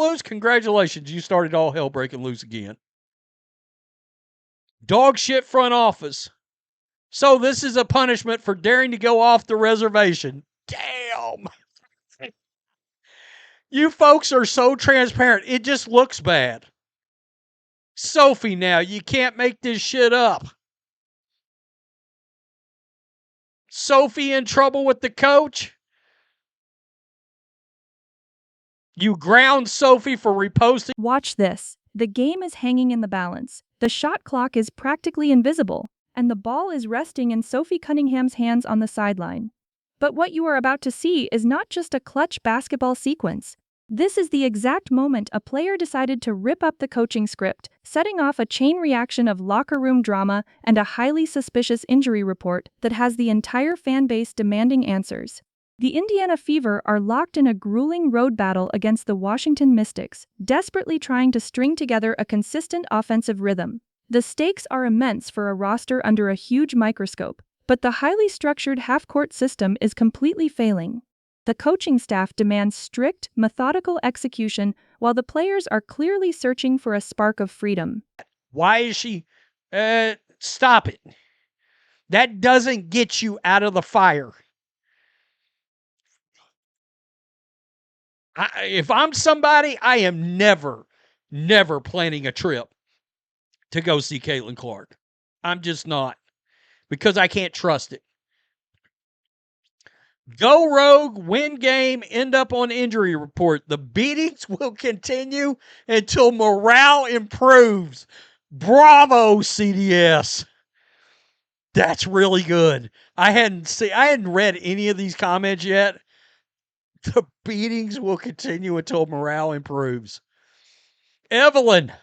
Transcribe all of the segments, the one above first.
Loose, congratulations. You started all hell breaking loose again. Dog shit front office. So this is a punishment for daring to go off the reservation. Damn. You folks are so transparent. It just looks bad. Sophie, now, you can't make this shit up. Sophie in trouble with the coach? You ground Sophie for reposting? Watch this. The game is hanging in the balance. The shot clock is practically invisible, and the ball is resting in Sophie Cunningham's hands on the sideline. But what you are about to see is not just a clutch basketball sequence. This is the exact moment a player decided to rip up the coaching script, setting off a chain reaction of locker room drama and a highly suspicious injury report that has the entire fan base demanding answers. The Indiana Fever are locked in a grueling road battle against the Washington Mystics, desperately trying to string together a consistent offensive rhythm. The stakes are immense for a roster under a huge microscope, but the highly structured half-court system is completely failing. The coaching staff demands strict, methodical execution, while the players are clearly searching for a spark of freedom. Why is she... Stop it. That doesn't get you out of the fire. If I'm somebody, I am never planning a trip to go see Caitlin Clark. I'm just not. Because I can't trust it. Go rogue, win game, end up on injury report. The beatings will continue until morale improves. Bravo, CDS. That's really good. I hadn't read any of these comments yet. The beatings will continue until morale improves. Evelyn,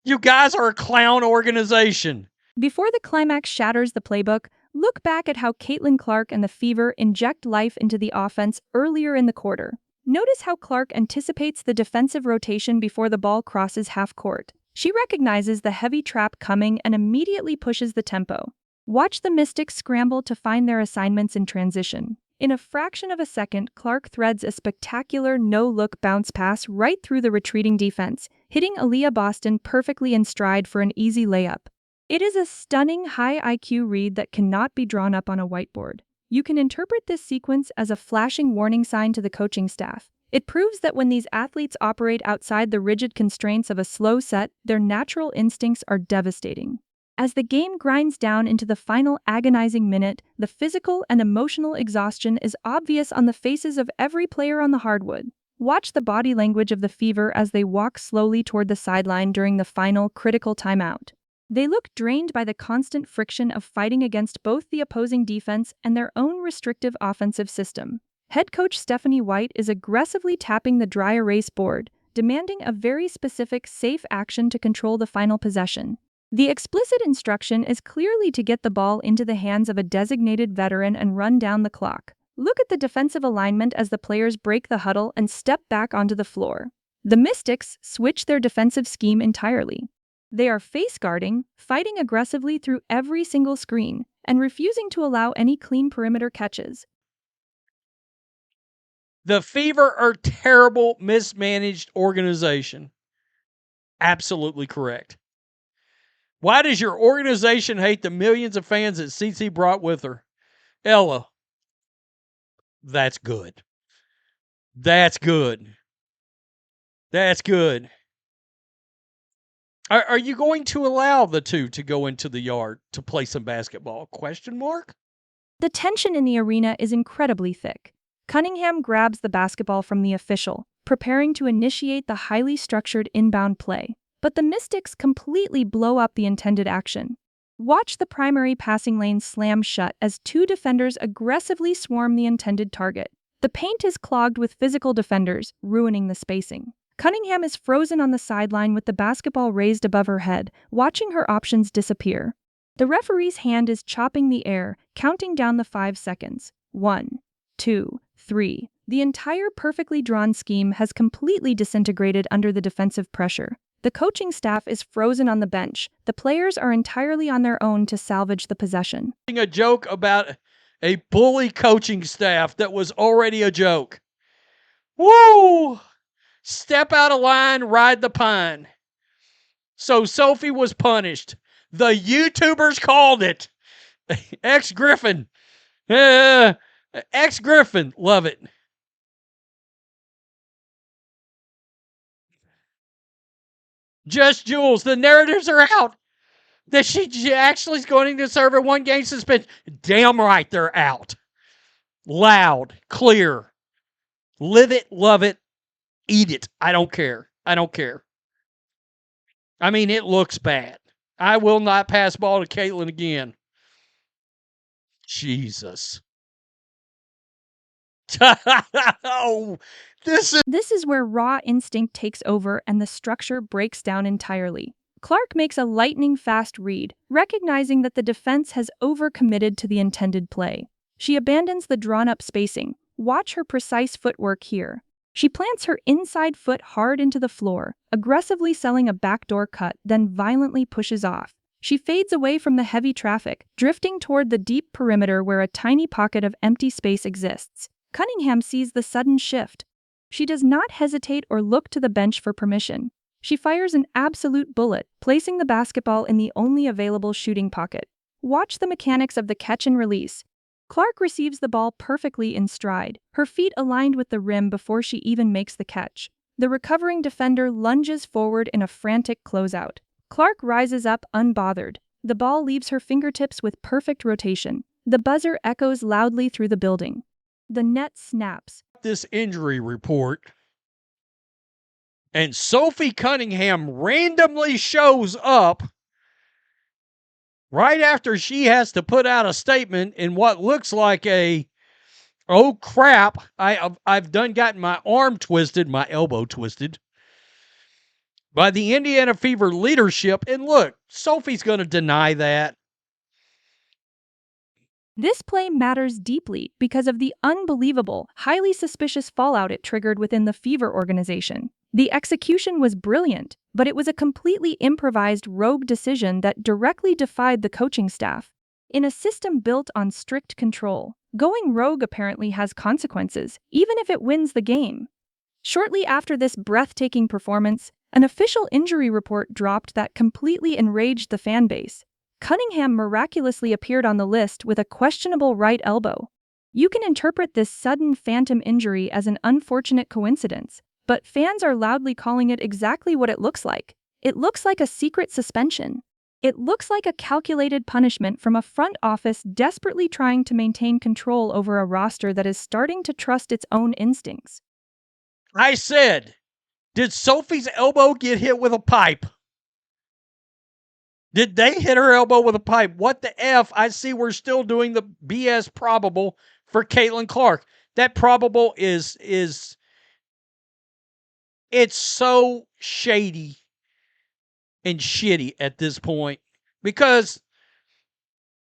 you guys are a clown organization. Before the climax shatters the playbook, look back at how Caitlin Clark and the Fever inject life into the offense earlier in the quarter. Notice how Clark anticipates the defensive rotation before the ball crosses half court. She recognizes the heavy trap coming and immediately pushes the tempo. Watch the Mystics scramble to find their assignments in transition. In a fraction of a second, Clark threads a spectacular no-look bounce pass right through the retreating defense, hitting Aaliyah Boston perfectly in stride for an easy layup. It is a stunning high IQ read that cannot be drawn up on a whiteboard. You can interpret this sequence as a flashing warning sign to the coaching staff. It proves that when these athletes operate outside the rigid constraints of a slow set, their natural instincts are devastating. As the game grinds down into the final agonizing minute, the physical and emotional exhaustion is obvious on the faces of every player on the hardwood. Watch the body language of the Fever as they walk slowly toward the sideline during the final critical timeout. They look drained by the constant friction of fighting against both the opposing defense and their own restrictive offensive system. Head coach Stephanie White is aggressively tapping the dry erase board, demanding a very specific safe action to control the final possession. The explicit instruction is clearly to get the ball into the hands of a designated veteran and run down the clock. Look at the defensive alignment as the players break the huddle and step back onto the floor. The Mystics switch their defensive scheme entirely. They are face-guarding, fighting aggressively through every single screen, and refusing to allow any clean perimeter catches. The Fever are a terrible, mismanaged organization. Absolutely correct. Why does your organization hate the millions of fans that CC brought with her? Ella, that's good. That's good. That's good. Are you going to allow the two to go into the yard to play some basketball? Question mark? The tension in the arena is incredibly thick. Cunningham grabs the basketball from the official, preparing to initiate the highly structured inbound play. But the Mystics completely blow up the intended action. Watch the primary passing lane slam shut as two defenders aggressively swarm the intended target. The paint is clogged with physical defenders, ruining the spacing. Cunningham is frozen on the sideline with the basketball raised above her head, watching her options disappear. The referee's hand is chopping the air, counting down the 5 seconds. 1, 2, 3. The entire perfectly drawn scheme has completely disintegrated under the defensive pressure. The coaching staff is frozen on the bench. The players are entirely on their own to salvage the possession. A joke about a bully coaching staff that was already a joke. Woo! Step out of line, ride the pine. So Sophie was punished. The YouTubers called it. X Griffin. X Griffin. Love it. Just Jules. The narratives are out that she actually is going to serve a 1-game suspension. Damn right they're out. Loud, clear. Live it, love it, eat it. I don't care. I don't care. I mean, it looks bad. I will not pass ball to Caitlin again. Jesus. Oh, This is where raw instinct takes over and the structure breaks down entirely. Clark makes a lightning-fast read, recognizing that the defense has overcommitted to the intended play. She abandons the drawn-up spacing. Watch her precise footwork here. She plants her inside foot hard into the floor, aggressively selling a backdoor cut, then violently pushes off. She fades away from the heavy traffic, drifting toward the deep perimeter where a tiny pocket of empty space exists. Cunningham sees the sudden shift. She does not hesitate or look to the bench for permission. She fires an absolute bullet, placing the basketball in the only available shooting pocket. Watch the mechanics of the catch and release. Clark receives the ball perfectly in stride, her feet aligned with the rim before she even makes the catch. The recovering defender lunges forward in a frantic closeout. Clark rises up unbothered. The ball leaves her fingertips with perfect rotation. The buzzer echoes loudly through the building. The net snaps. This injury report, and Sophie Cunningham randomly shows up right after she has to put out a statement in what looks like a, oh crap, I've done gotten my arm twisted, my elbow twisted by the Indiana Fever leadership. And look, Sophie's going to deny that. This play matters deeply because of the unbelievable, highly suspicious fallout it triggered within the Fever organization. The execution was brilliant, but it was a completely improvised rogue decision that directly defied the coaching staff. In a system built on strict control, going rogue apparently has consequences, even if it wins the game. Shortly after this breathtaking performance, an official injury report dropped that completely enraged the fan base. Cunningham miraculously appeared on the list with a questionable right elbow. You can interpret this sudden phantom injury as an unfortunate coincidence, but fans are loudly calling it exactly what it looks like. It looks like a secret suspension. It looks like a calculated punishment from a front office desperately trying to maintain control over a roster that is starting to trust its own instincts. I said, did Sophie's elbow get hit with a pipe? Did they hit her elbow with a pipe? What the F? I see we're still doing the BS probable for Caitlin Clark. That probable is it's so shady and shitty at this point because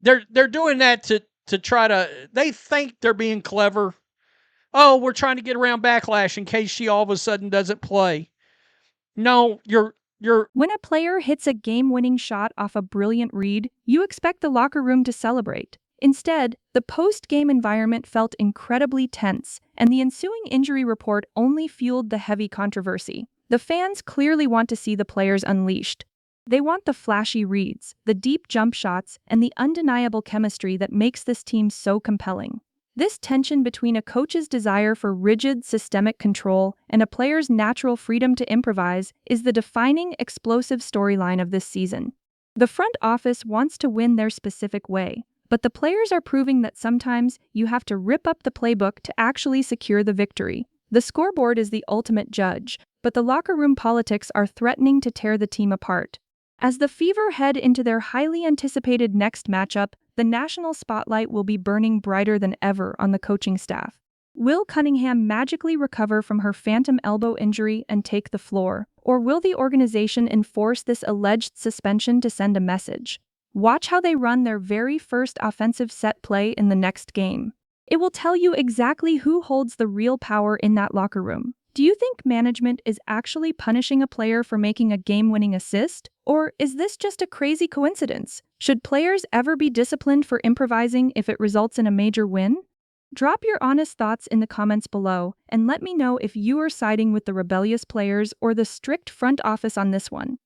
they're doing that to try to, they think they're being clever. Oh, we're trying to get around backlash in case she all of a sudden doesn't play. No, you're When a player hits a game-winning shot off a brilliant read, you expect the locker room to celebrate. Instead, the post-game environment felt incredibly tense, and the ensuing injury report only fueled the heavy controversy. The fans clearly want to see the players unleashed. They want the flashy reads, the deep jump shots, and the undeniable chemistry that makes this team so compelling. This tension between a coach's desire for rigid, systemic control and a player's natural freedom to improvise is the defining, explosive storyline of this season. The front office wants to win their specific way, but the players are proving that sometimes you have to rip up the playbook to actually secure the victory. The scoreboard is the ultimate judge, but the locker room politics are threatening to tear the team apart. As the Fever head into their highly anticipated next matchup, the national spotlight will be burning brighter than ever on the coaching staff. Will Cunningham magically recover from her phantom elbow injury and take the floor, or will the organization enforce this alleged suspension to send a message? Watch how they run their very first offensive set play in the next game. It will tell you exactly who holds the real power in that locker room. Do you think management is actually punishing a player for making a game-winning assist? Or is this just a crazy coincidence? Should players ever be disciplined for improvising if it results in a major win? Drop your honest thoughts in the comments below and let me know if you are siding with the rebellious players or the strict front office on this one.